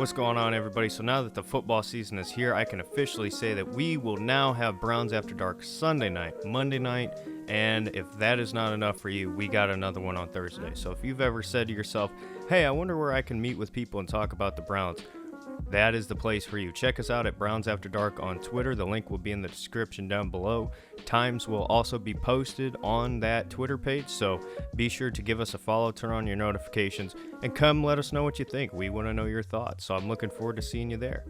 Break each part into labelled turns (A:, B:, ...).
A: What's going on, everybody? So now that the football season is here, I can officially say that we will now have Browns After Dark Sunday night, Monday night, and if that is not enough for you, we got another one on Thursday. So if you've ever said to yourself, hey, I wonder where I can meet with people and talk about the Browns, that is the place for you. Check us out at Browns After Dark on Twitter. The link will be in the description down below. Times will also be posted on that Twitter page, so be sure to give us a follow, turn on your notifications, and come let us know what you think. We want to know your thoughts, so I'm looking forward to seeing you there.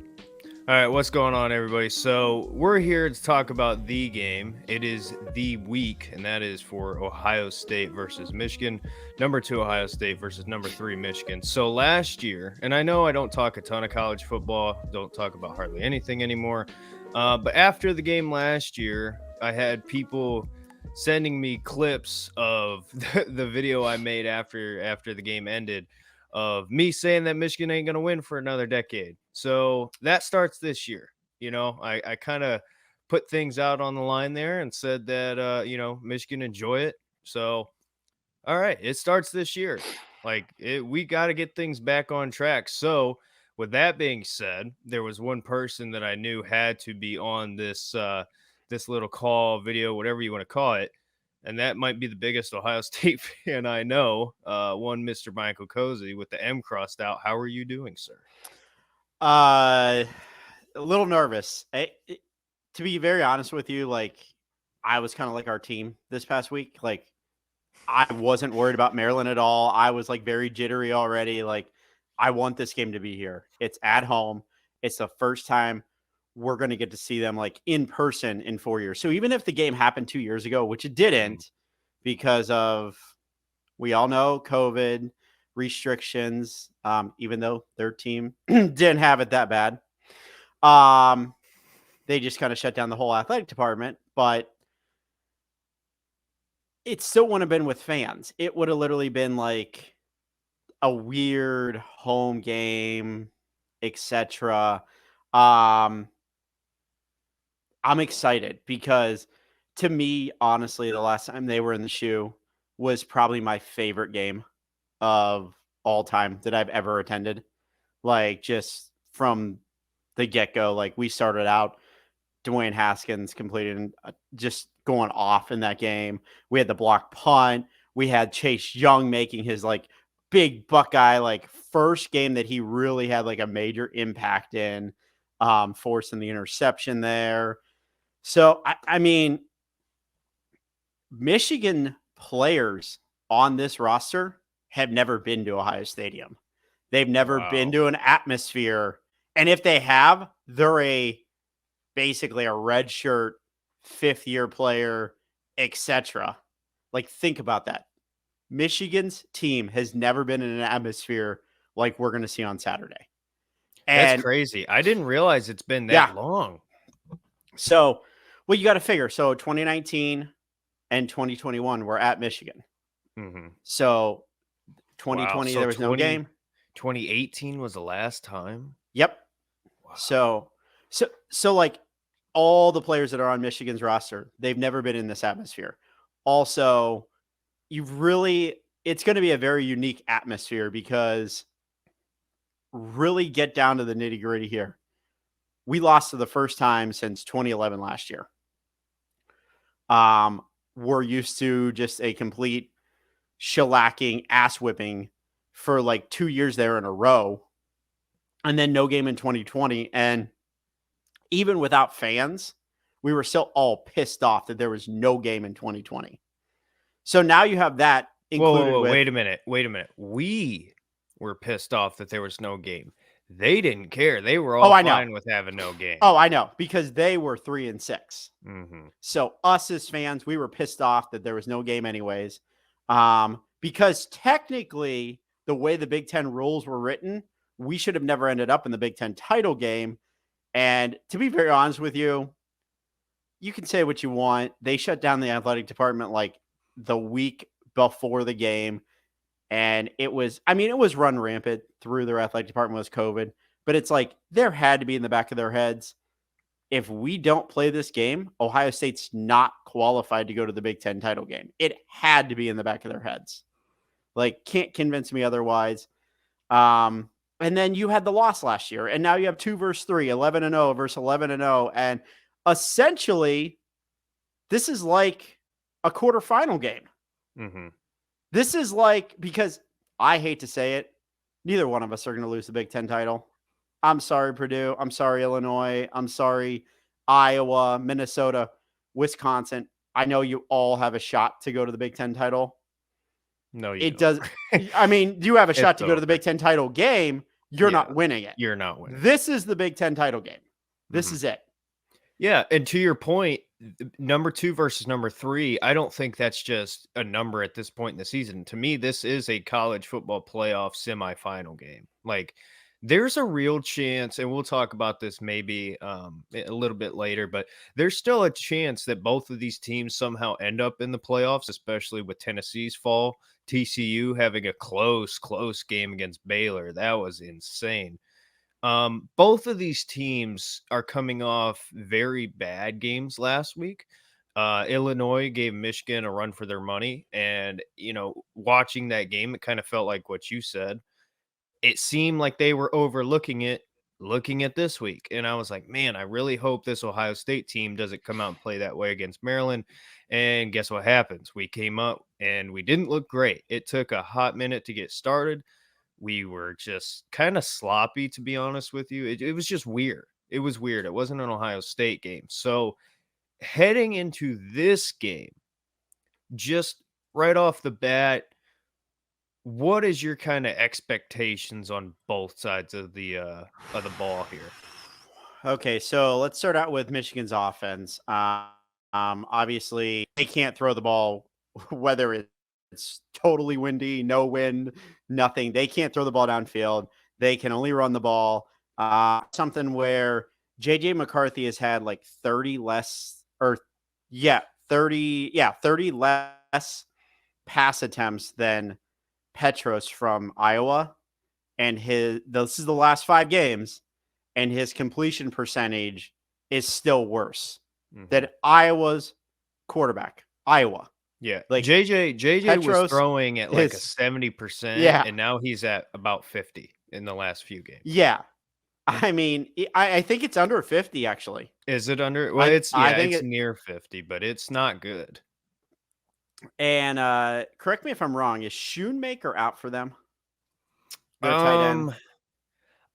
A: All right, what's going on, everybody? So we're here to talk about the game. It is the week, and that is for Ohio State versus Michigan. Number 2 Ohio State versus number 3 Michigan. So last year, and I know I don't talk a ton of college football, don't talk about hardly anything anymore, but after the game last year, I had people sending me clips of the video I made after the game ended, of me saying that Michigan ain't going to win for another decade. So that starts this year. I kind of put things out on the line there and said that, Michigan enjoy it. So, all right, it starts this year. We got to get things back on track. So, with that being said, there was one person that I knew had to be on this little call, video, whatever you want to call it, and that might be the biggest Ohio State fan I know, one Mr. Michael Cozy with the M crossed out. How are you doing, sir?
B: A little nervous. To be very honest with you, I was kind of like our team this past week. I wasn't worried about Maryland at all. I was very jittery already. I want this game to be here. It's at home. It's the first time we're going to get to see them in person in 4 years. So even if the game happened 2 years ago, which it didn't because of, we all know, COVID restrictions, even though their team didn't have it that bad. They just kind of shut down the whole athletic department, but it still wouldn't have been with fans. It would have literally been like a weird home game, etc. I'm excited because, to me, honestly, the last time they were in the shoe was probably my favorite game of all time that I've ever attended. Just from the get-go, we started out, Dwayne Haskins completed just going off in that game. We had the block punt. We had Chase Young making his big Buckeye first game that he really had a major impact in, forcing the interception there. So I mean, Michigan players on this roster have never been to Ohio Stadium. They've never been to an atmosphere. And if they have, they're basically a redshirt 5th-year player, etc. Think about that. Michigan's team has never been in an atmosphere like we're going to see on Saturday.
A: And that's crazy. I didn't realize it's been that long.
B: So, well, you got to figure. So 2019 and 2021 were at Michigan.
A: Mm-hmm.
B: So 2020, there was no game.
A: 2018 was the last time?
B: Yep. Wow. So all the players that are on Michigan's roster, they've never been in this atmosphere. Also, it's going to be a very unique atmosphere because really get down to the nitty gritty here. We lost for the first time since 2011 last year. We're used to just a complete shellacking, ass whipping for 2 years there in a row. And then no game in 2020. And even without fans, we were still all pissed off that there was no game in 2020. So now you have that included.
A: Whoa, wait a minute. We were pissed off that there was no game. They didn't care. They were all fine with having no game.
B: Oh, I know, because they were 3-6.
A: Mm-hmm.
B: So us as fans, we were pissed off that there was no game anyways. Because technically, the way the Big Ten rules were written, we should have never ended up in the Big Ten title game. And to be very honest with you, you can say what you want. They shut down the athletic department the week before the game. And it was run rampant through their athletic department was COVID. But it's there had to be in the back of their heads, if we don't play this game, Ohio State's not qualified to go to the Big Ten title game. It had to be in the back of their heads. Can't convince me otherwise. And then you had the loss last year, and now you have 2 versus 3, 11-0 versus 11-0, and essentially, this is like a quarterfinal game.
A: Mm-hmm.
B: This is like, because I hate to say it, neither one of us are going to lose the Big Ten title. I'm sorry, Purdue. I'm sorry, Illinois. I'm sorry, Iowa, Minnesota, Wisconsin. I know you all have a shot to go to the Big Ten title.
A: No, you
B: It
A: don't.
B: does. I mean, you have a shot
A: It's
B: to go to the
A: over.
B: Big Ten title game. You're
A: Yeah.
B: not winning it.
A: You're not winning.
B: This is the Big Ten title game. This
A: Mhm.
B: is it.
A: Yeah, and to your point, number 2 versus number 3, I don't think that's just a number at this point in the season. To me, this is a college football playoff semifinal game. Like, there's a real chance, and we'll talk about this maybe a little bit later, but there's still a chance that both of these teams somehow end up in the playoffs, especially with Tennessee's fall. TCU having a close game against Baylor. That was insane. Both of these teams are coming off very bad games last week. Illinois gave Michigan a run for their money. And, watching that game, it kind of felt like what you said. It seemed like they were overlooking it, looking at this week. And I was like, man, I really hope this Ohio State team doesn't come out and play that way against Maryland. And guess what happens? We came up and we didn't look great. It took a hot minute to get started. We were just kind of sloppy, to be honest with you. It was just weird. It was weird. It wasn't an Ohio State game. So heading into this game, just right off the bat, what is your kind of expectations on both sides of the ball here?
B: Okay, so let's start out with Michigan's offense. Obviously, they can't throw the ball, whether it's totally windy, no wind, nothing. They can't throw the ball downfield. They can only run the ball. Something where JJ McCarthy has had like 30 less, or 30 less pass attempts than Petros from Iowa. And this is the last 5 games, and his completion percentage is still worse than Iowa's quarterback. Iowa.
A: Yeah,
B: Like,
A: JJ was
B: Petros
A: throwing at like a
B: is
A: 70%,
B: Yeah.
A: and now he's at about 50 in the last few games.
B: Yeah. I mean, I think it's under 50, actually.
A: Is it under? Well, it's
B: think
A: near 50, but it's not good.
B: And correct me if I'm wrong, is Schoonmaker out for them? Their tight end.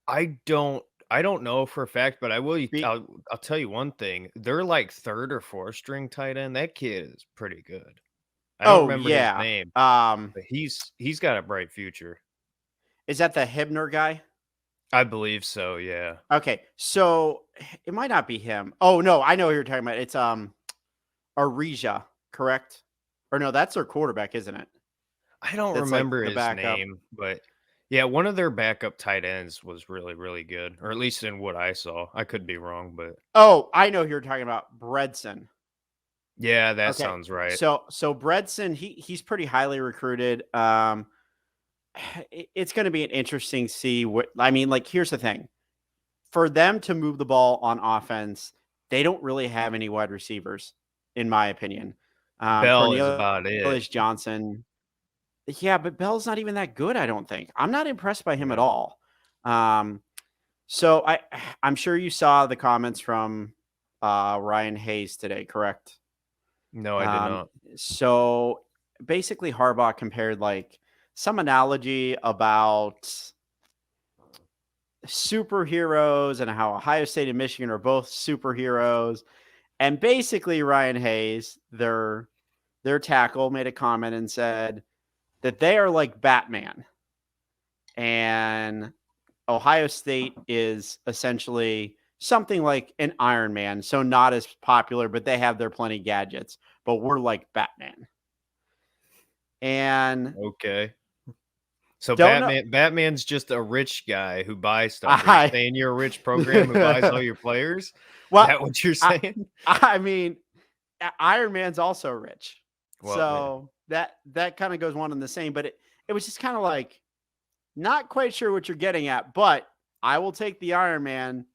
A: I don't know for a fact, but I'll tell you one thing. They're like 3rd or 4th string tight end. That kid is pretty good. I don't remember his name, but he's got a bright future.
B: Is that the Hibner guy?
A: I believe so, yeah.
B: Okay, so it might not be him. Oh no, I know who you're talking about. It's Arija, correct? Or no, that's their quarterback, isn't it?
A: I don't remember his name, but yeah, one of their backup tight ends was really, really good, or at least in what I saw. I could be wrong, but
B: oh, I know who you're talking about, Bredson.
A: Yeah, that sounds right.
B: So Bredson, he's pretty highly recruited. It's going to be an interesting see what I mean. Like, here's the thing: for them to move the ball on offense, they don't really have any wide receivers, in my opinion.
A: Bell is about it.
B: Johnson. Yeah, but Bell's not even that good, I don't think. I'm not impressed by him at all. So I'm sure you saw the comments from Ryan Hayes today, correct?
A: No, I did not.
B: So basically, Harbaugh compared like some analogy about superheroes and how Ohio State and Michigan are both superheroes. And basically, Ryan Hayes, their tackle, made a comment and said that they are like Batman. And Ohio State is essentially something like an Iron Man. So not as popular, but they have their plenty gadgets. But we're like Batman. And
A: okay. So Batman's just a rich guy who buys stuff. Are you saying you're a rich program who buys all your players? Well, is that what you're saying?
B: I mean, Iron Man's also rich. Well, so that kind of goes one and the same. But it was just kind of like, not quite sure what you're getting at. But I will take the Iron Man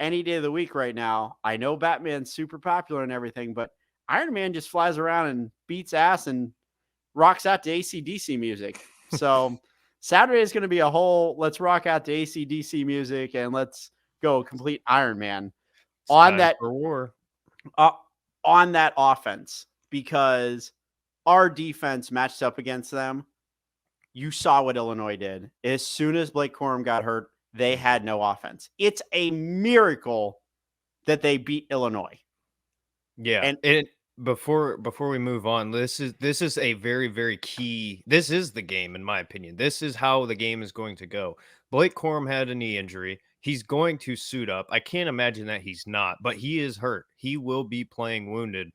B: any day of the week right now. I know Batman's super popular and everything, but Iron Man just flies around and beats ass and rocks out to AC/DC music. So Saturday is going to be a whole let's rock out to AC/DC music and let's go complete Iron Man
A: It's
B: on
A: time
B: that
A: for war.
B: uh, on that offense because our defense matched up against them. You saw what Illinois did. As soon as Blake Corum got hurt, they had no offense. It's a miracle that they beat Illinois.
A: Yeah,
B: And
A: and before we move on, this is a very very key. This is the game, in my opinion. This is how the game is going to go. Blake Corum had a knee injury. He's going to suit up. I can't imagine that he's not, but he is hurt. He will be playing wounded.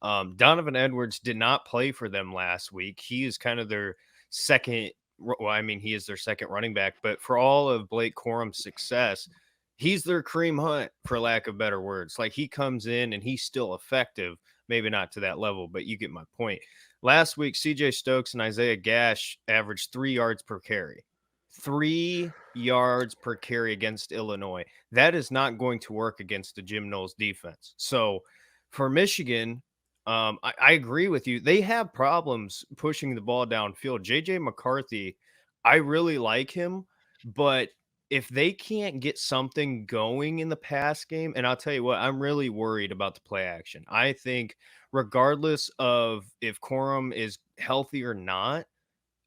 A: Donovan Edwards did not play for them last week. He is kind of their second. Well, I mean, he is their second running back, but for all of Blake Corum's success, he's their Kareem Hunt, for lack of better words. Like he comes in and he's still effective, maybe not to that level, but you get my point. Last week, CJ Stokes and Isaiah Gash averaged 3 yards per carry. 3 yards per carry against Illinois. That is not going to work against the Jim Knowles defense. So for Michigan, I agree with you. They have problems pushing the ball downfield. JJ McCarthy, I really like him, but if they can't get something going in the pass game, and I'll tell you what, I'm really worried about the play action. I think, regardless of if Corum is healthy or not,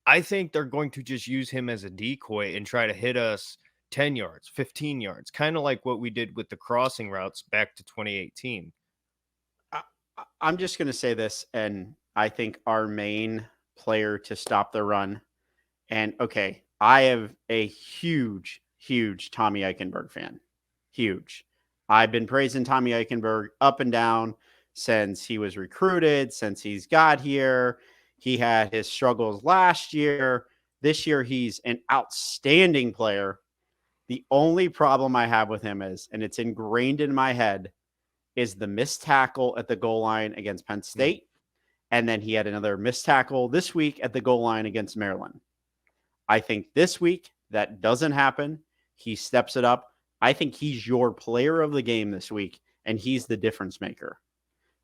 A: I think they're going to just use him as a decoy and try to hit us 10 yards, 15 yards, kind of like what we did with the crossing routes back to 2018.
B: I'm just going to say this, and I think our main player to stop the run, and okay, I have a huge, huge Tommy Eichenberg fan. Huge. I've been praising Tommy Eichenberg up and down since he was recruited, since he's got here. He had his struggles last year. This year, he's an outstanding player. The only problem I have with him is, and it's ingrained in my head, is the missed tackle at the goal line against Penn State. And then he had another missed tackle this week at the goal line against Maryland. I think this week that doesn't happen. He steps it up. I think he's your player of the game this week, and he's the difference maker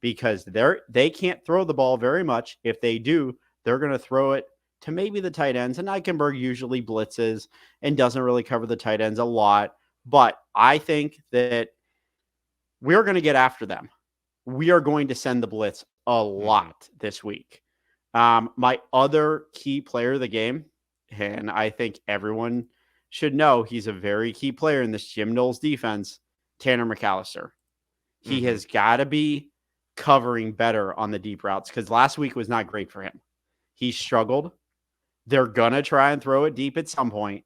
B: because they can't throw the ball very much. If they do, they're going to throw it to maybe the tight ends, and Eichenberg usually blitzes and doesn't really cover the tight ends a lot. But I think that we're going to get after them. We are going to send the blitz a lot this week. My other key player of the game, and I think everyone should know he's a very key player in this Jim Knowles defense, Tanner McAllister. He has got to be covering better on the deep routes because last week was not great for him. He struggled. They're going to try and throw it deep at some point.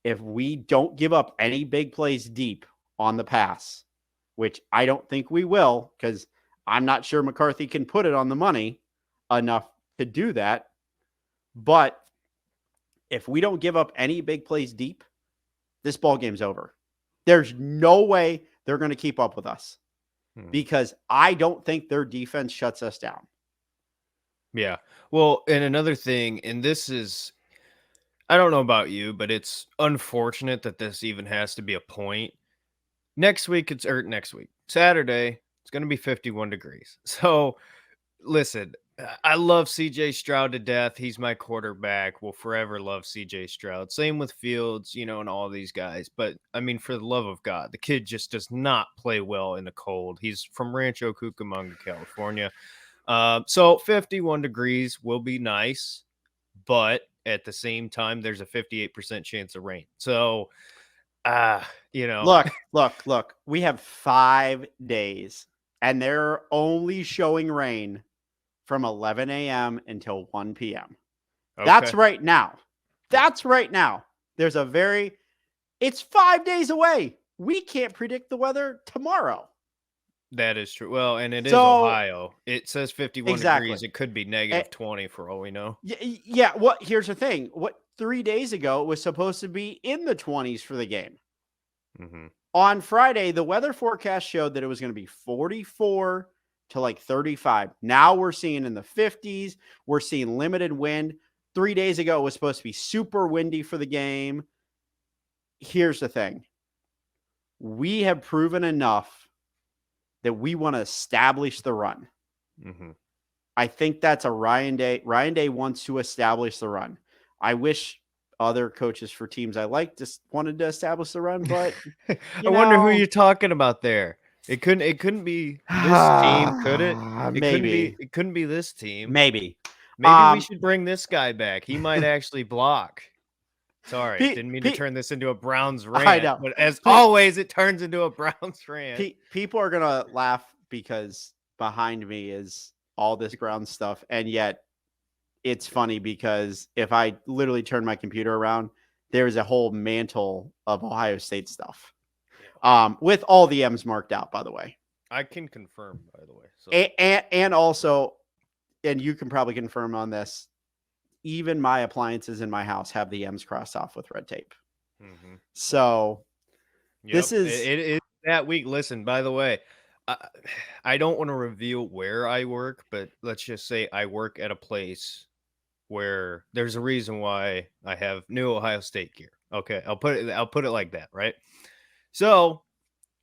B: If we don't give up any big plays deep on the pass, which I don't think we will because I'm not sure McCarthy can put it on the money enough to do that. But if we don't give up any big plays deep, this ball game's over. There's no way they're going to keep up with us because I don't think their defense shuts us down.
A: Yeah. Well, and another thing, and this is, I don't know about you, but it's unfortunate that this even has to be a point. Next week, Saturday, it's going to be 51 degrees. So listen, I love CJ Stroud to death. He's my quarterback. Will forever love CJ Stroud. Same with Fields, and all these guys. But I mean, for the love of God, the kid just does not play well in the cold. He's from Rancho Cucamonga, California. So 51 degrees will be nice, but at the same time, there's a 58% chance of rain. So,
B: Look, we have 5 days and they're only showing rain from 11 a.m. until 1 p.m. Okay. That's right now. It's 5 days away. We can't predict the weather tomorrow.
A: That is true. Well, and it is Ohio. It says 51 degrees. It could be negative 20 for all we know.
B: Yeah. Here's the thing. 3 days ago, it was supposed to be in the 20s for the game. On Friday, the weather forecast showed that it was going to be 44 to like 35. Now we're seeing in the 50s. We're seeing limited wind. 3 days ago, it was supposed to be super windy for the game. Here's the thing. We have proven enough that we want to establish the run. I think that's a Ryan Day. Ryan Day wants to establish the run. I wish other coaches for teams I like just wanted to establish the run, but
A: I
B: you
A: wonder who
B: know,
A: you're talking about there. It couldn't be this team, could it?
B: maybe,
A: It couldn't be this team.
B: maybe.
A: Maybe we should bring this guy back. He might actually block. Sorry,
B: Pete,
A: didn't mean to
B: Pete,
A: turn this into a Browns
B: I
A: rant,
B: know.
A: but as
B: Pete,
A: always, it turns into a Browns rant.
B: People are gonna laugh because behind me is all this Brown stuff, and yet it's funny because if I literally turn my computer around, there's a whole mantle of Ohio State stuff. With all the M's marked out, by the way.
A: I can confirm, by the way. So.
B: And also, and you can probably confirm on this, even my appliances in my house have the M's crossed off with red tape.
A: Mm-hmm.
B: So this is
A: it is that week. Listen, by the way, I don't want to reveal where I work, but let's just say I work at a place where there's a reason why I have new Ohio State gear. Okay, I'll put it like that, right? So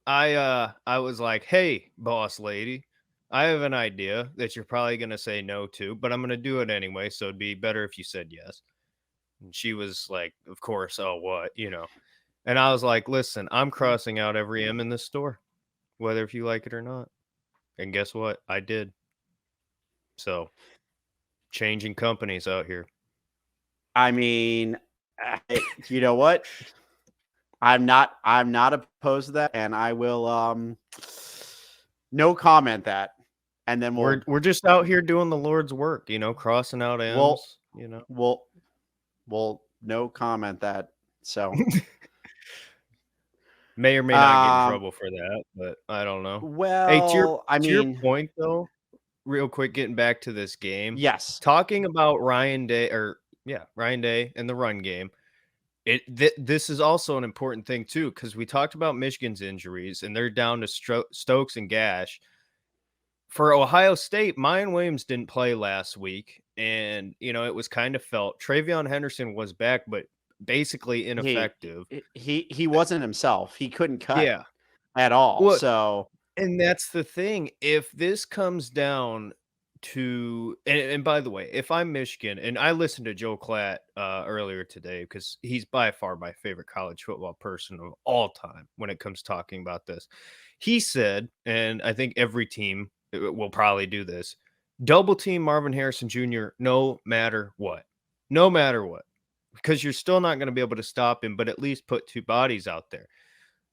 A: I was like, "Hey, boss lady, I have an idea that you're probably going to say no to, but I'm going to do it anyway, so it'd be better if you said yes." And she was like, "Of course, oh what, you know." And I was like, "Listen, I'm crossing out every M in this store, whether if you like it or not." And guess what? I did. So, changing companies out here.
B: I mean, you know what? I'm not opposed to that, and I will no comment that. And then
A: we're just out here doing the Lord's work, you know, crossing out M's, you know.
B: We'll no comment that. So
A: may or may not get in trouble for that, but I don't know.
B: Well,
A: hey,
B: to
A: your point though, real quick, getting back to this game.
B: Yes.
A: Talking about Ryan Day and the run game. This is also an important thing too, because we talked about Michigan's injuries and they're down to Stokes and Gash. For Ohio State, Mayan Williams didn't play last week, and you know it was kind of felt. Travion Henderson was back, but basically ineffective.
B: He wasn't himself. He couldn't cut at all.
A: Well,
B: so,
A: and that's the thing. If this comes down to, and by the way, if I'm Michigan, and I listened to Joe Klatt earlier today because he's by far my favorite college football person of all time when it comes talking about this. He said, and I think every team will probably do this: double team Marvin Harrison Jr. no matter what, because you're still not going to be able to stop him, but at least put two bodies out there.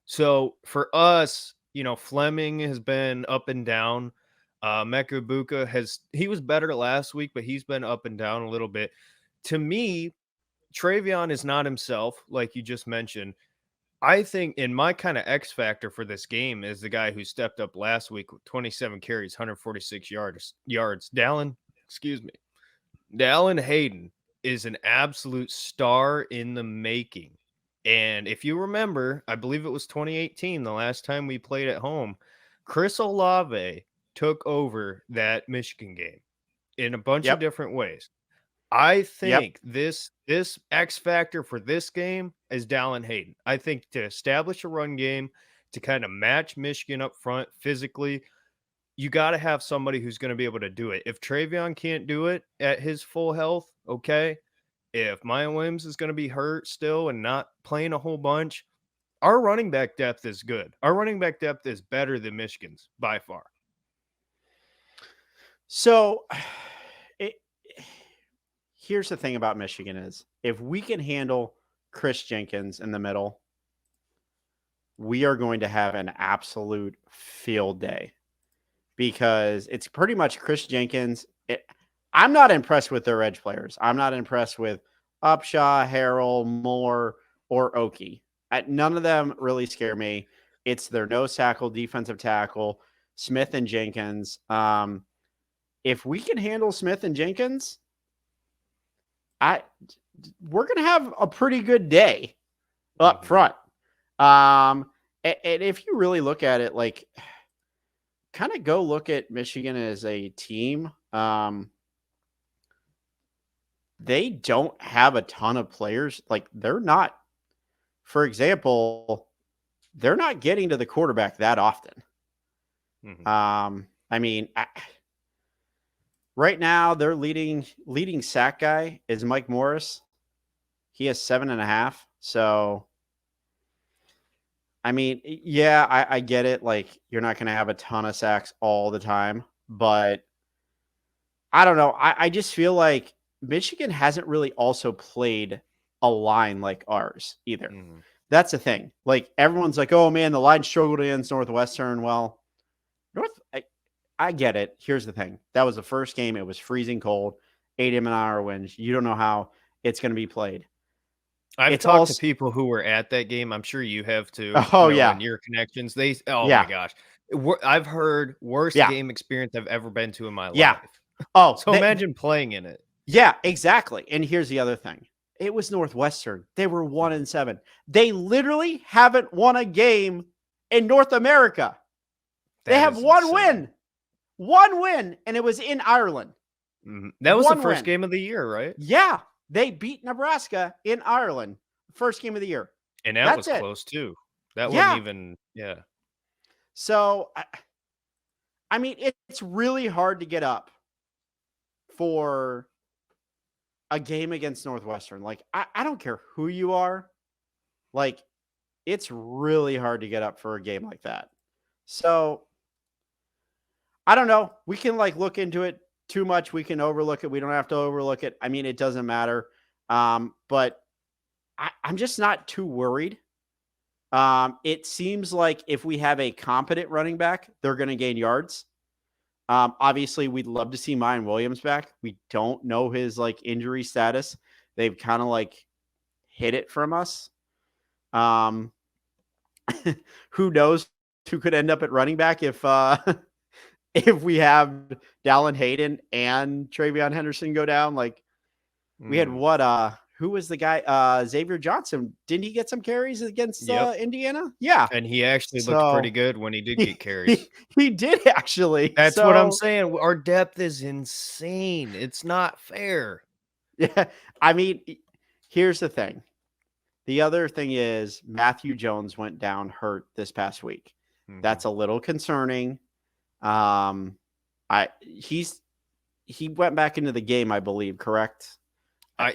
A: So for us, you know, Fleming has been up and down. Mecca Ibuka he was better last week, but he's been up and down a little bit. To me, Travion is not himself, like you just mentioned. I think in my kind of X factor for this game is the guy who stepped up last week with 27 carries, 146 yards. Dallin Hayden is an absolute star in the making. And if you remember, I believe it was 2018, the last time we played at home, Chris Olave took over that Michigan game in a bunch of different ways. I think this X factor for this game is Dallin Hayden. I think to establish a run game, to kind of match Michigan up front physically, you got to have somebody who's going to be able to do it. If Travion can't do it at his full health, okay. If Mayan Williams is going to be hurt still and not playing a whole bunch, our running back depth is good. Our running back depth is better than Michigan's by far.
B: So here's the thing about Michigan is if we can handle Chris Jenkins in the middle, we are going to have an absolute field day because it's pretty much Chris Jenkins. I'm not impressed with their edge players. I'm not impressed with Upshaw, Harrell, Moore, or Oki. None of them really scare me. It's their nose tackle, defensive tackle, Smith and Jenkins. If we can handle Smith and Jenkins, we're going to have a pretty good day up front. And if you really look at it, like, kind of go look at Michigan as a team. They don't have a ton of players. Like, they're not, for example, they're not getting to the quarterback that often. I mean, right now their leading sack guy is Mike Morris. He has 7.5. So, I mean, yeah, I get it. Like, you're not going to have a ton of sacks all the time, but I don't know. I just feel like Michigan hasn't really also played a line like ours either.
A: Mm-hmm.
B: That's the thing. Like, everyone's like, oh man, the line struggled against Northwestern. Well, I get it. Here's the thing. That was the first game. It was freezing cold, 8 mile an hour winds. You don't know how it's going to be played.
A: I've
B: It's
A: talked to
B: also,
A: people who were at that game. I'm sure you have too,
B: oh
A: knowing
B: yeah,
A: your connections. Oh my
B: yeah,
A: gosh. I've heard worst
B: yeah,
A: game experience I've ever been to in my
B: yeah.
A: life.
B: Oh,
A: So imagine playing in it.
B: yeah, exactly. And here's the other thing. It was Northwestern. They were 1-7. They literally haven't won a game in North America. They
A: That
B: have
A: is
B: one
A: insane.
B: win, and it was in Ireland.
A: That was the
B: One
A: first
B: win.
A: game of the year, right?
B: Yeah, they beat Nebraska in Ireland. First game of the year.
A: And that
B: That's
A: was
B: it.
A: close too. That wasn't
B: Yeah.
A: even, yeah.
B: So, I mean, it's really hard to get up for a game against Northwestern. Like, I don't care who you are. Like, it's really hard to get up for a game like that. So, I don't know. We can like look into it too much. We can overlook it. We don't have to overlook it. I mean, it doesn't matter. But I'm just not too worried. It seems like if we have a competent running back, they're going to gain yards. Obviously, we'd love to see Mayan Williams back. We don't know his like injury status. They've kind of like hid it from us. Who knows who could end up at running back if if we have Dallin Hayden and Travion Henderson go down. Like we had who was the guy? Xavier Johnson. Didn't he get some carries against Indiana? Yeah.
A: And he actually looked pretty good when he did get carries.
B: He did actually.
A: That's what I'm saying. Our depth is insane. It's not fair.
B: Yeah. I mean, here's the thing. The other thing is Matthew Jones went down hurt this past week. That's a little concerning. He went back into the game, I believe, correct?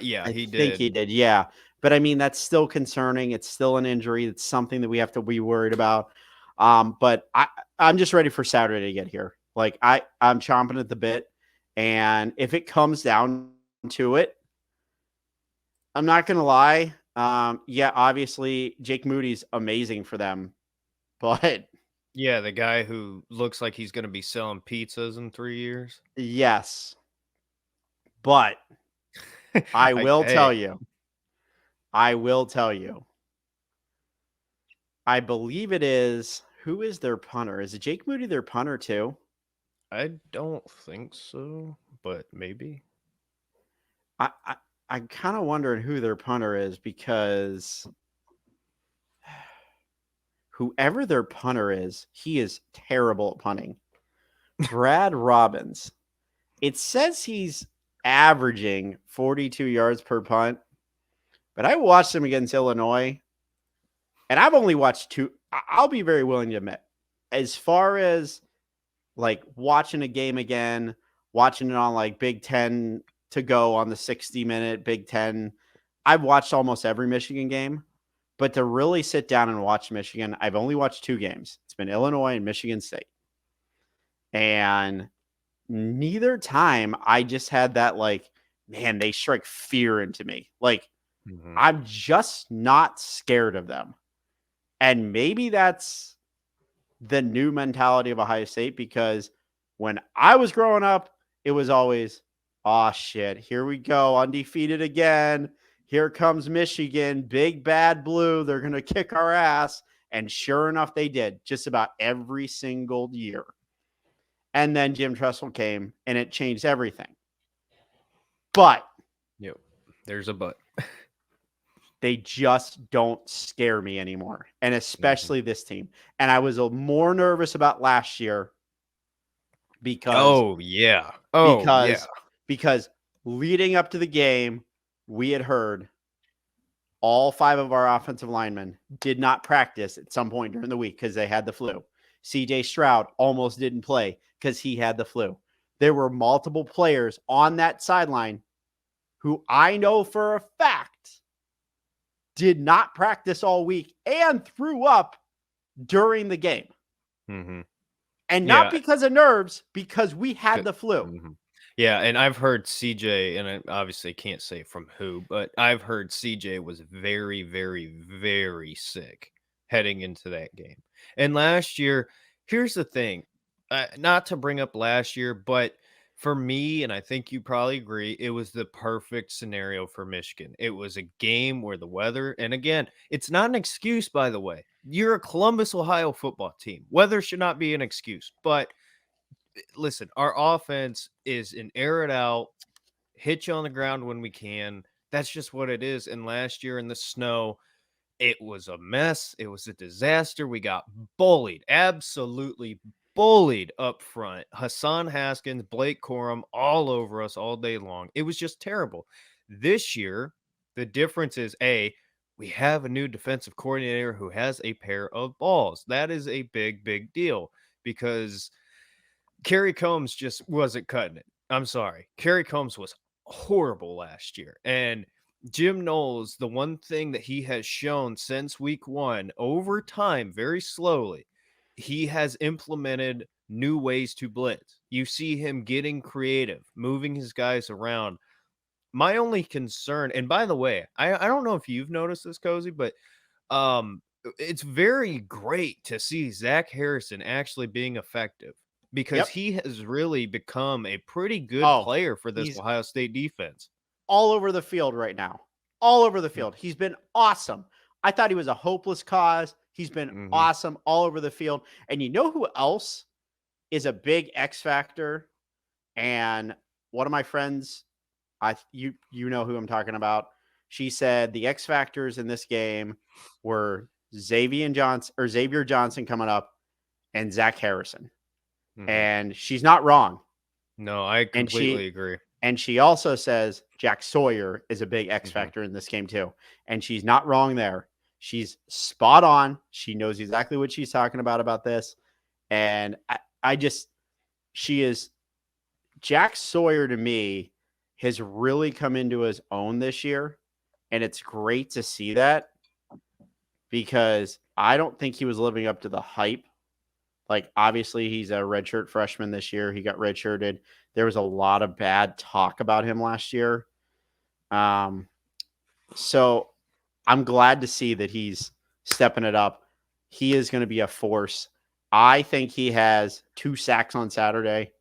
A: Yeah, he did.
B: I think he did. Yeah. But I mean, that's still concerning. It's still an injury. It's something that we have to be worried about. But I'm just ready for Saturday to get here. Like I'm chomping at the bit. And if it comes down to it, I'm not going to lie. Yeah, obviously Jake Moody's amazing for them, but
A: yeah, the guy who looks like he's going to be selling pizzas in 3 years.
B: Yes, but I will tell you. I believe it is. Who is their punter? Is it Jake Moody their punter too?
A: I don't think so, but maybe.
B: I'm kind of wondering who their punter is because whoever their punter is, he is terrible at punting. Brad Robbins. It says he's averaging 42 yards per punt, but I watched him against Illinois, and I've only watched two. I'll be very willing to admit, as far as like watching a game again, watching it on like Big Ten to go on the 60-minute Big Ten, I've watched almost every Michigan game, but to really sit down and watch Michigan, I've only watched 2 games. It's been Illinois and Michigan State. And neither time I just had that like, man, they strike fear into me. Like, I'm just not scared of them. And maybe that's the new mentality of Ohio State, because when I was growing up, it was always, oh shit, here we go, undefeated again. Here comes Michigan, big bad blue. They're going to kick our ass. And sure enough, they did just about every single year. And then Jim Tressel came and it changed everything. But
A: there's a but.
B: They just don't scare me anymore. And especially this team. And I was more nervous about last year because because leading up to the game, we had heard all 5 of our offensive linemen did not practice at some point during the week because they had the flu. CJ Stroud almost didn't play because he had the flu. There were multiple players on that sideline who I know for a fact did not practice all week and threw up during the game.
A: Mm-hmm.
B: And not because of nerves, because we had the flu.
A: Mm-hmm. Yeah, and I've heard CJ, and I obviously can't say from who, but I've heard CJ was very, very, very sick heading into that game. And last year, here's the thing, not to bring up last year, but for me, and I think you probably agree, it was the perfect scenario for Michigan. It was a game where the weather, and again, it's not an excuse, by the way. You're a Columbus, Ohio football team. Weather should not be an excuse, but listen, our offense is an air it out, hit you on the ground when we can. That's just what it is. And last year in the snow, it was a mess. It was a disaster. We got bullied, absolutely bullied up front. Hassan Haskins, Blake Corum, all over us all day long. It was just terrible. This year, the difference is we have a new defensive coordinator who has a pair of balls. That is a big, big deal because Kerry Combs just wasn't cutting it. I'm sorry. Kerry Combs was horrible last year. And Jim Knowles, the one thing that he has shown since week 1 over time, very slowly, he has implemented new ways to blitz. You see him getting creative, moving his guys around. My only concern, and by the way, I don't know if you've noticed this, Cozy, but it's very great to see Zach Harrison actually being effective because he has really become a pretty good player for this Ohio State defense.
B: All over the field right now. All over the field. He's been awesome. I thought he was a hopeless cause. He's been awesome all over the field. And you know who else is a big X factor? And one of my friends, you know who I'm talking about. She said the X factors in this game were Xavier Johnson coming up and Zach Harrison. And she's not wrong.
A: No, I completely agree.
B: And she also says Jack Sawyer is a big X factor in this game too. And she's not wrong there. She's spot on. She knows exactly what she's talking about this. And Jack Sawyer to me has really come into his own this year. And it's great to see that because I don't think he was living up to the hype. Like, obviously, he's a redshirt freshman this year. He got redshirted. There was a lot of bad talk about him last year. So I'm glad to see that he's stepping it up. He is going to be a force. I think he has 2 sacks on Saturday.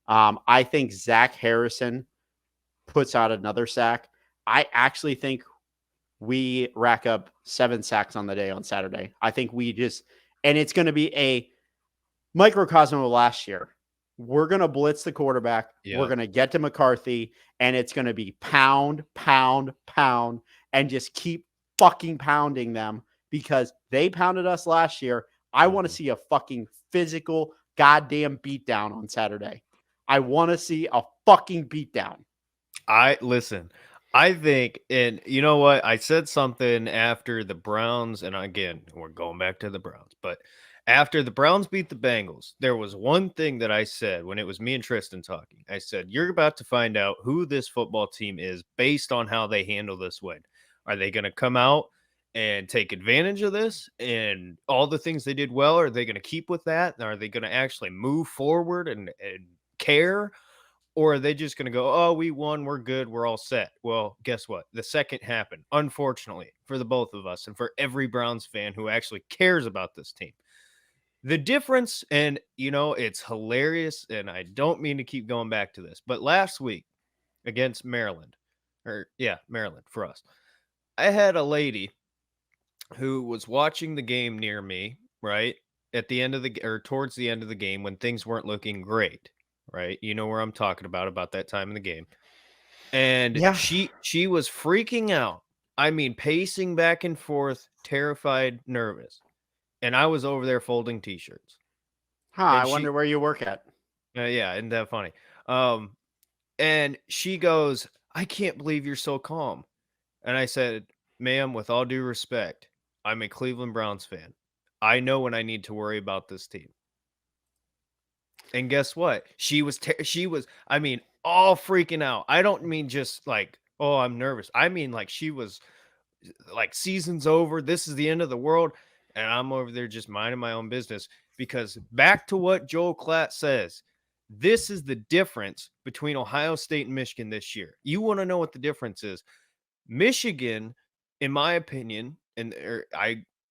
B: I think Zach Harrison puts out another sack. I actually think we rack up 7 sacks on the day on Saturday. I think and it's going to be a microcosm of last year. We're going to blitz the quarterback. Yeah. We're going to get to McCarthy, and it's going to be pound, pound, pound, and just keep fucking pounding them because they pounded us last year. I want to see a fucking physical goddamn beatdown on Saturday. I want to see a fucking beatdown.
A: I think, and you know what? I said something after the Browns, and again, we're going back to the Browns, but after the Browns beat the Bengals, there was one thing that I said when it was me and Tristan talking. I said, you're about to find out who this football team is based on how they handle this win. Are they going to come out and take advantage of this and all the things they did well? Are they going to keep with that? Are they going to actually move forward and care? Or are they just going to go, oh, we won, we're good, we're all set? Well, guess what? The second happened, unfortunately, for the both of us and for every Browns fan who actually cares about this team. The difference, and it's hilarious, and I don't mean to keep going back to this, but last week against Maryland for us, I had a lady who was watching the game near me, right, at the end of towards the end of the game when things weren't looking great, right? You know where I'm talking about that time in the game. And she was freaking out. I mean, pacing back and forth, terrified, nervous. And I was over there folding T-shirts.
B: I wonder where you work at.
A: Yeah, isn't that funny? And she goes, I can't believe you're so calm. And I said, ma'am, with all due respect, I'm a Cleveland Browns fan. I know when I need to worry about this team. And guess what? She was all freaking out. I don't mean just like, oh, I'm nervous. I mean, like, she was like season's over. This is the end of the world. And I'm over there just minding my own business because back to what Joel Klatt says, this is the difference between Ohio State and Michigan this year. You want to know what the difference is? Michigan, in my opinion, and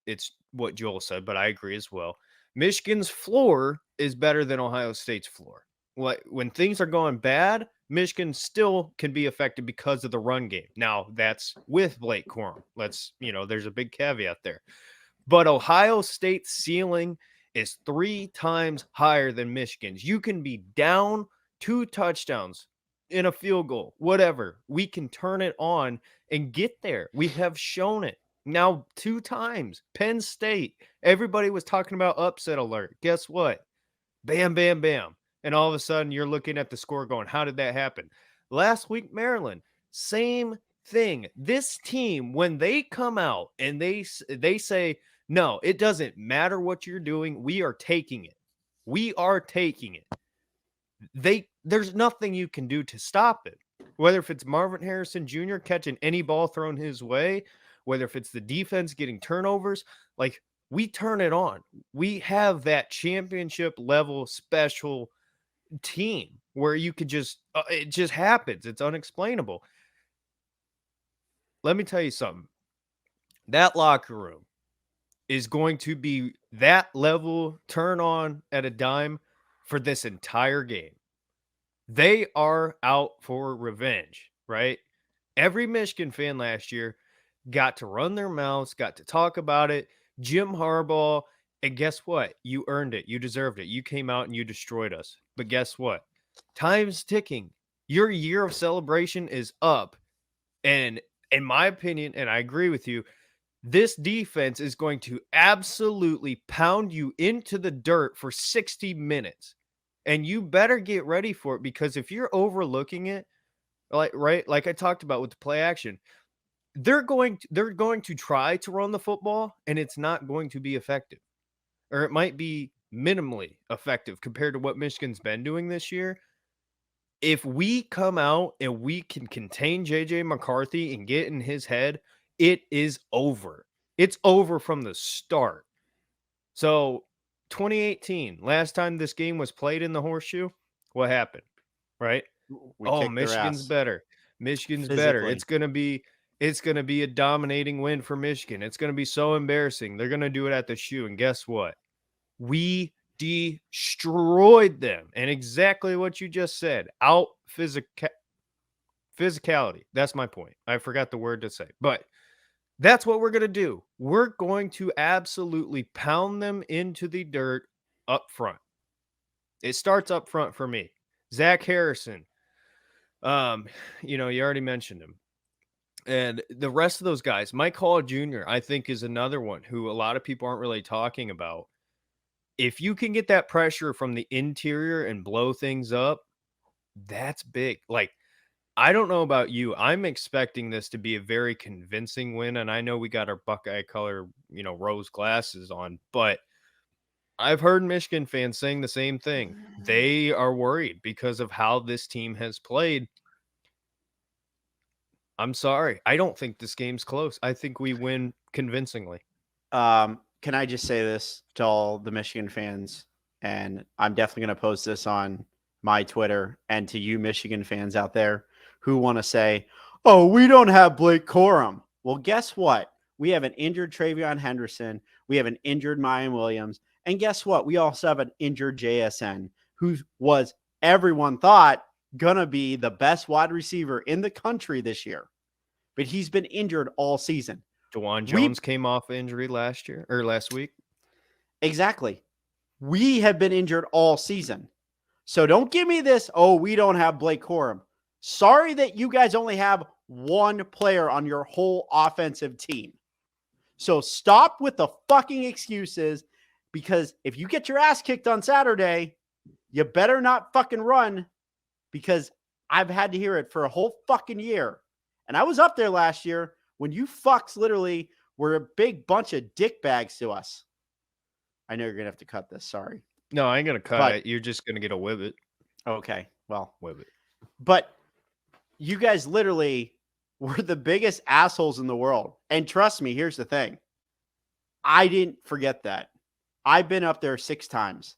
A: it's what Joel said, but I agree as well. Michigan's floor is better than Ohio State's floor. When things are going bad, Michigan still can be effective because of the run game. Now, that's with Blake Corum. There's a big caveat there. But Ohio State's ceiling is 3 times higher than Michigan's. You can be down 2 touchdowns in a field goal, whatever. We can turn it on and get there. We have shown it. Now 2 times. Penn State. Everybody was talking about upset alert. Guess what? Bam, bam, bam. And all of a sudden you're looking at the score going, how did that happen? Last week, Maryland, same thing. This team, when they come out and they say, no, it doesn't matter what you're doing. We are taking it. We are taking it. There's nothing you can do to stop it. Whether if it's Marvin Harrison Jr. catching any ball thrown his way, whether if it's the defense getting turnovers, like we turn it on. We have that championship level special team where you could just it just happens. It's unexplainable. Let me tell you something. That locker room is going to be that level turn on at a dime for this entire game. They are out for revenge, right? Every Michigan fan last year got to run their mouths, got to talk about it. Jim Harbaugh, and guess what? You earned it. You deserved it. You came out and you destroyed us. But guess what? Time's ticking. Your year of celebration is up. And in my opinion, and I agree with you, this defense is going to absolutely pound you into the dirt for 60 minutes. And you better get ready for it because if you're overlooking it, like I talked about with the play action, they're going to try to run the football and it's not going to be effective. Or it might be minimally effective compared to what Michigan's been doing this year. If we come out and we can contain JJ McCarthy and get in his head, it is over. It's over from the start. So 2018, last time this game was played in the Horseshoe, what happened? Right? Michigan's better. Michigan's better. It's gonna be a dominating win for Michigan. It's gonna be so embarrassing. They're gonna do it at the shoe. And guess what? We destroyed them. And exactly what you just said. Out physicality. That's my point. I forgot the word to say. But that's what we're going to do. We're going to absolutely pound them into the dirt up front. It starts up front for me. Zach Harrison. You already mentioned him. And the rest of those guys, Mike Hall Jr., I think is another one who a lot of people aren't really talking about. If you can get that pressure from the interior and blow things up, that's big. Like, I don't know about you. I'm expecting this to be a very convincing win. And I know we got our Buckeye color, rose glasses on, but I've heard Michigan fans saying the same thing. They are worried because of how this team has played. I'm sorry. I don't think this game's close. I think we win convincingly.
B: Can I just say this to all the Michigan fans? And I'm definitely going to post this on my Twitter and to you Michigan fans out there who want to say, oh, we don't have Blake Corum. Well, guess what? We have an injured Travion Henderson. We have an injured Mayan Williams. And guess what? We also have an injured JSN, who was, everyone thought, going to be the best wide receiver in the country this year. But he's been injured all season.
A: DeJuan Jones came off injury last week.
B: Exactly. We have been injured all season. So don't give me this, oh, we don't have Blake Corum. Sorry that you guys only have one player on your whole offensive team. So stop with the fucking excuses, because if you get your ass kicked on Saturday, you better not fucking run, because I've had to hear it for a whole fucking year. And I was up there last year when you fucks literally were a big bunch of dick bags to us. I know you're going to have to cut this. Sorry.
A: No, I ain't going to cut it. You're just going to get a whip it.
B: Okay. Well,
A: whip it.
B: But you guys literally were the biggest assholes in the world. And trust me, here's the thing. I didn't forget that. I've been up there 6 times.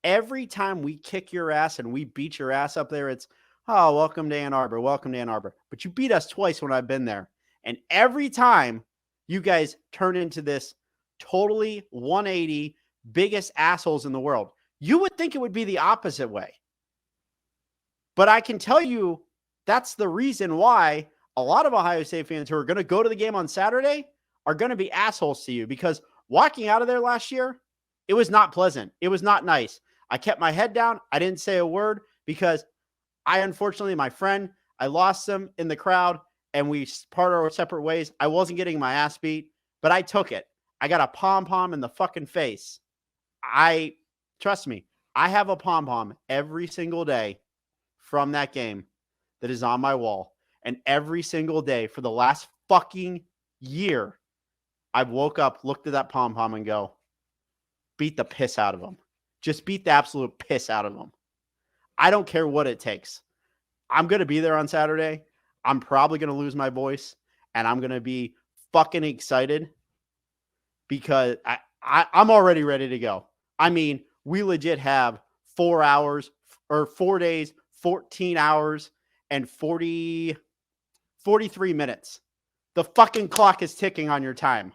B: Every time we kick your ass and we beat your ass up there, it's, oh, welcome to Ann Arbor. Welcome to Ann Arbor. But you beat us twice when I've been there. And every time you guys turn into this totally 180 biggest assholes in the world. You would think it would be the opposite way. But I can tell you that's the reason why a lot of Ohio State fans who are going to go to the game on Saturday are going to be assholes to you, because walking out of there last year, it was not pleasant. It was not nice. I kept my head down. I didn't say a word because unfortunately, my friend, I lost him in the crowd and we parted our separate ways. I wasn't getting my ass beat, but I took it. I got a pom-pom in the fucking face. Trust me, I have a pom-pom every single day from that game that is on my wall. And every single day for the last fucking year, I've woke up, looked at that pom-pom and go, beat the piss out of them. Just beat the absolute piss out of them. I don't care what it takes. I'm going to be there on Saturday. I'm probably going to lose my voice, and I'm going to be fucking excited because I'm already ready to go. I mean, we legit have 4 hours or 4 days, 14 hours and 43 minutes. The fucking clock is ticking on your time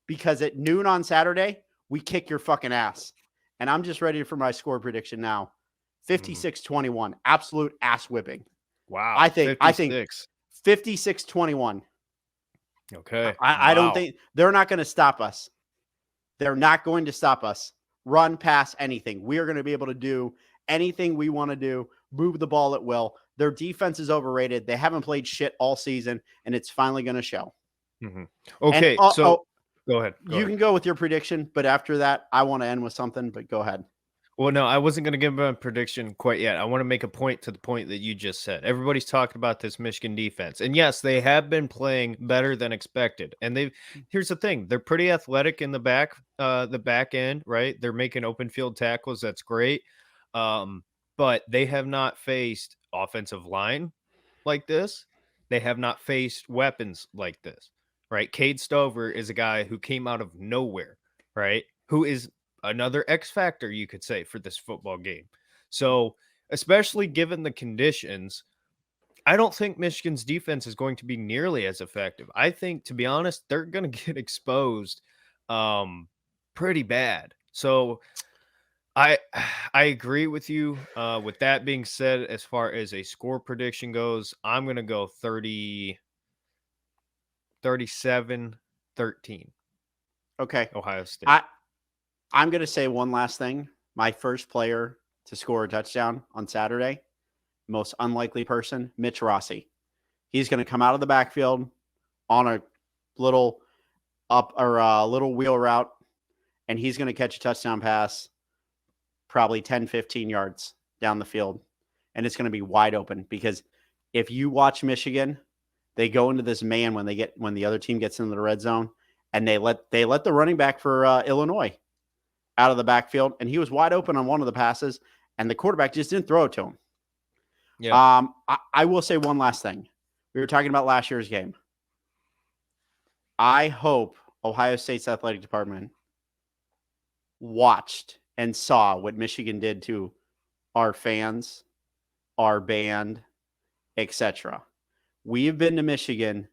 B: because at noon on Saturday, we kick your fucking ass. And I'm just ready for my score prediction now. 56-21, absolute ass whipping.
A: Wow.
B: I think 56-21.
A: Okay.
B: I don't think they're not going to stop us. They're not going to stop us. Run, pass, anything. We are going to be able to do anything we want to do, move the ball at will. Their defense is overrated. They haven't played shit all season, and it's finally going to show.
A: Mm-hmm. Okay, so go ahead.
B: You can go with your prediction, but after that, I want to end with something, but go ahead.
A: Well, no, I wasn't going to give a prediction quite yet. I want to make a point to the point that you just said. Everybody's talking about this Michigan defense. And yes, they have been playing better than expected. And here's the thing. They're pretty athletic in the back end, right? They're making open field tackles. That's great. But they have not faced offensive line like this. They have not faced weapons like this, right? Cade Stover is a guy who came out of nowhere, right? Who is another X factor, you could say, for this football game. So, especially given the conditions, I don't think Michigan's defense is going to be nearly as effective. I think, to be honest, they're going to get exposed pretty bad. So, I agree with you. With that being said, as far as a score prediction goes, I'm going to go 37-13.
B: Okay.
A: Ohio State.
B: I'm going to say one last thing. My first player to score a touchdown on Saturday, most unlikely person, Mitch Rossi. He's going to come out of the backfield on a little little wheel route, and he's going to catch a touchdown pass probably 10, 15 yards down the field. And it's going to be wide open because if you watch Michigan, they go into this man when the other team gets into the red zone, and they let the running back for Illinois out of the backfield, and he was wide open on one of the passes, and the quarterback just didn't throw it to him.
A: Yeah.
B: I will say one last thing. We were talking about last year's game. I hope Ohio State's athletic department watched and saw what Michigan did to our fans, our band, etc. We have been to Michigan,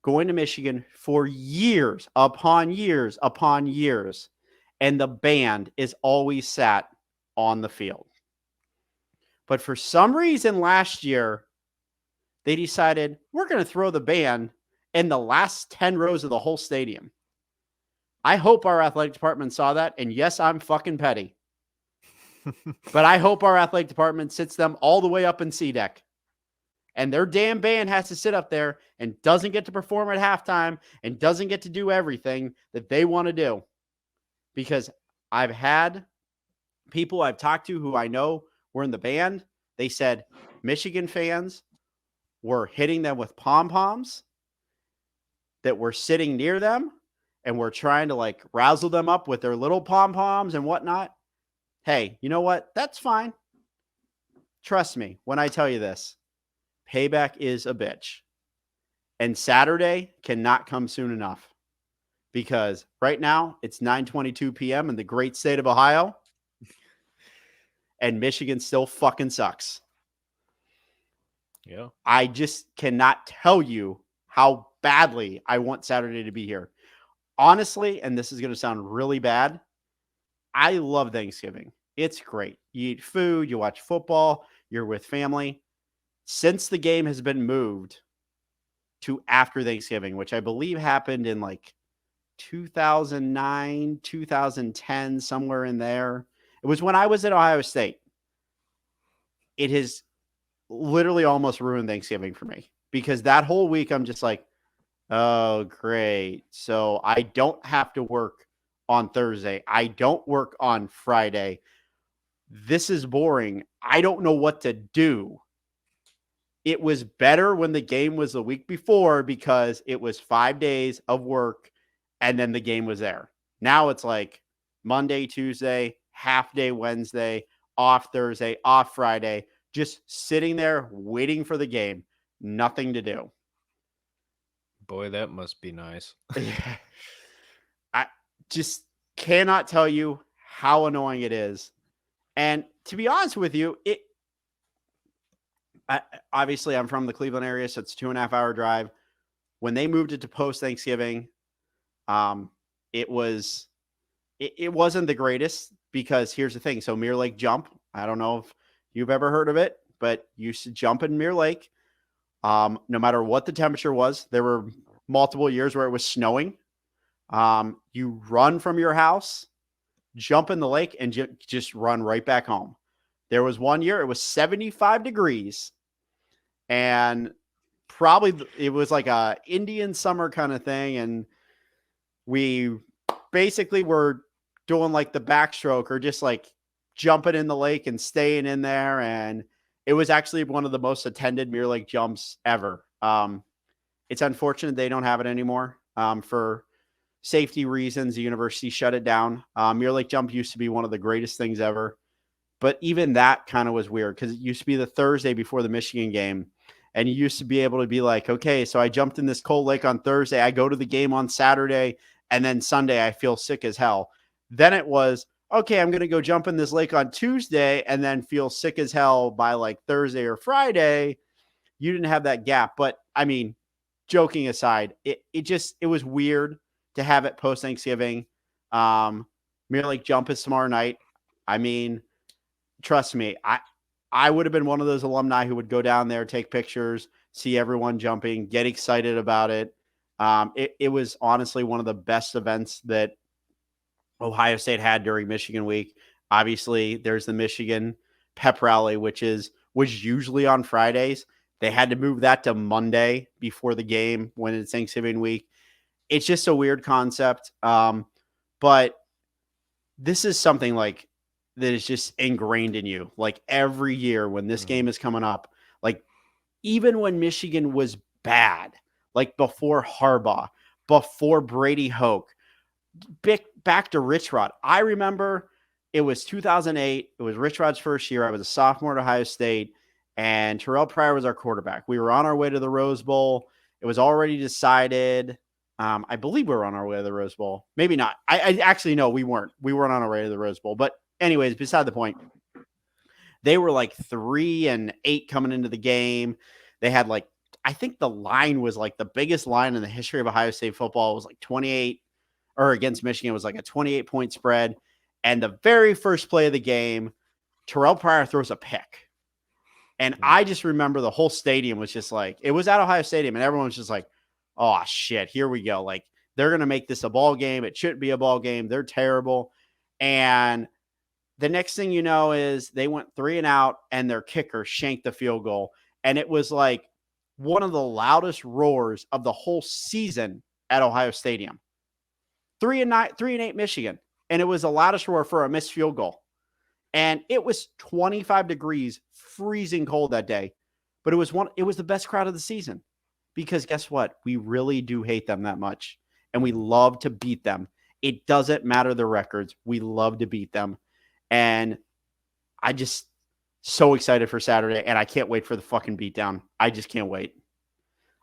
B: going to Michigan for years upon years upon years, and the band is always sat on the field. But for some reason last year, they decided we're going to throw the band in the last 10 rows of the whole stadium. I hope our athletic department saw that. And yes, I'm fucking petty. But I hope our athletic department sits them all the way up in C deck. And their damn band has to sit up there and doesn't get to perform at halftime and doesn't get to do everything that they want to do. Because I've had people I've talked to who I know were in the band. They said Michigan fans were hitting them with pom-poms, that were sitting near them and were trying to like rousel them up with their little pom-poms and whatnot. Hey, you know what? That's fine. Trust me when I tell you this. Payback is a bitch. And Saturday cannot come soon enough because right now it's 9:22 p.m. in the great state of Ohio, and Michigan still fucking sucks.
A: Yeah.
B: I just cannot tell you how badly I want Saturday to be here. Honestly, and this is going to sound really bad, I love Thanksgiving. It's great. You eat food, you watch football, you're with family. Since the game has been moved to after Thanksgiving, which I believe happened in like 2009, 2010, somewhere in there. It was when I was at Ohio State. It has literally almost ruined Thanksgiving for me because that whole week I'm just like, oh, great. So I don't have to work on Thursday. I don't work on Friday. This is boring. I don't know what to do. It was better when the game was the week before because it was 5 days of work and then the game was there. Now it's like Monday, Tuesday, half day Wednesday, off Thursday, off Friday, just sitting there waiting for the game. Nothing to do.
A: Boy, that must be nice.
B: I just cannot tell you how annoying it is. And to be honest with you, obviously I'm from the Cleveland area, so it's a 2.5-hour drive. When they moved it to post Thanksgiving, it wasn't the greatest because here's the thing. So Mirror Lake Jump, I don't know if you've ever heard of it, but you used to jump in Mirror Lake. No matter what the temperature was, there were multiple years where it was snowing. You run from your house, jump in the lake, and just run right back home. There was one year it was 75 degrees, and probably it was like a Indian summer kind of thing, and we basically were doing like the backstroke or just like jumping in the lake and staying in there, and it was actually one of the most attended Mirror Lake jumps ever. It's unfortunate they don't have it anymore. For safety reasons, the university shut it down. Mirror Lake Jump used to be one of the greatest things ever. But even that kind of was weird because it used to be the Thursday before the Michigan game. And you used to be able to be like, okay, so I jumped in this cold lake on Thursday. I go to the game on Saturday. And then Sunday, I feel sick as hell. Then it was, okay, I'm going to go jump in this lake on Tuesday and then feel sick as hell by like Thursday or Friday. You didn't have that gap. But I mean, joking aside, it was weird to have it post Thanksgiving. Mirror Lake Jump is tomorrow night. I mean, trust me, I would have been one of those alumni who would go down there, take pictures, see everyone jumping, get excited about it. It was honestly one of the best events that Ohio State had during Michigan week. Obviously, there's the Michigan pep rally, which was usually on Fridays. They had to move that to Monday before the game when it's Thanksgiving week. It's just a weird concept. But this is something like that is just ingrained in you. Like every year when this game is coming up, like even when Michigan was bad, like before Harbaugh, before Brady Hoke, back to Rich Rod. I remember it was 2008. It was Rich Rod's first year. I was a sophomore at Ohio State, and Terrell Pryor was our quarterback. We were on our way to the Rose Bowl. It was already decided. I believe we were on our way to the Rose Bowl. Maybe not. I actually, no, we weren't. We weren't on our way to the Rose Bowl. But anyways, beside the point, they were like 3-8 coming into the game. They had like, I think the line was like the biggest line in the history of Ohio State football. It was like 28, or against Michigan, it was like a 28-point spread. And the very first play of the game, Terrell Pryor throws a pick. And I just remember the whole stadium was just like, it was at Ohio Stadium, and everyone was just like, oh, shit, here we go. Like, they're going to make this a ball game. It shouldn't be a ball game. They're terrible. And the next thing you know is they went 3-and-out, and their kicker shanked the field goal. And it was like one of the loudest roars of the whole season at Ohio Stadium. 3-8 Michigan. And it was the loudest roar for a missed field goal. And it was 25 degrees, freezing cold that day. But it was the best crowd of the season. Because guess what? We really do hate them that much. And we love to beat them. It doesn't matter the records. We love to beat them. And I just so excited for Saturday. And I can't wait for the fucking beatdown. I just can't wait.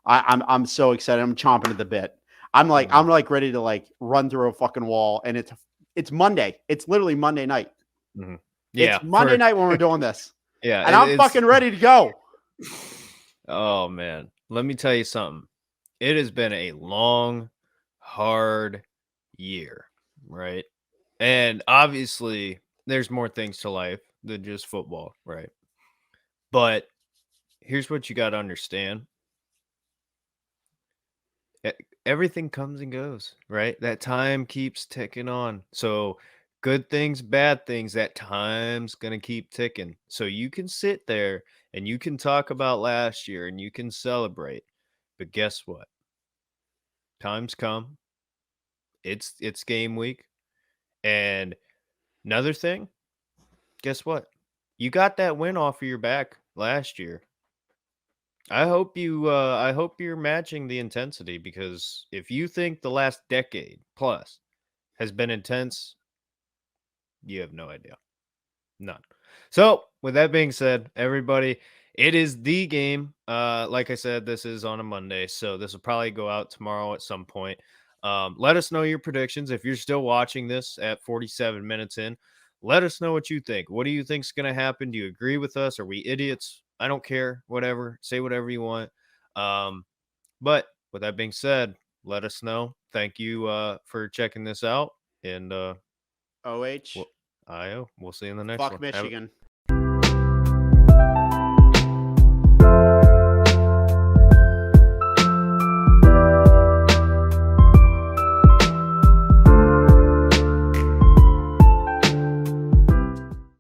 B: I'm so excited. I'm chomping at the bit. I'm like ready to like run through a fucking wall. And it's Monday. It's literally Monday night.
A: Mm-hmm.
B: It's Monday night when we're doing this.
A: Yeah,
B: and I'm fucking ready to go.
A: Oh man, let me tell you something. It has been a long, hard year, right? And obviously, there's more things to life than just football, right? But here's what you got to understand. Everything comes and goes, right? That time keeps ticking on. So, good things, bad things, that time's going to keep ticking. So, you can sit there and you can talk about last year and you can celebrate. But guess what? Time's come. It's game week. And another thing, guess what? You got that win off of your back last year. I hope you're matching the intensity, because if you think the last decade plus has been intense, you have no idea. None. So, with that being said, everybody, it is the game. Like I said, this is on a Monday, so this will probably go out tomorrow at some point. Let us know your predictions. If you're still watching this at 47 minutes in, let us know what you think. What do you think's going to happen? Do you agree with us? Are we idiots? I don't care. Whatever. Say whatever you want. But with that being said, let us know. Thank you for checking this out. And
B: OH.
A: IO. We'll see you in the next
B: Fuck
A: one.
B: Michigan.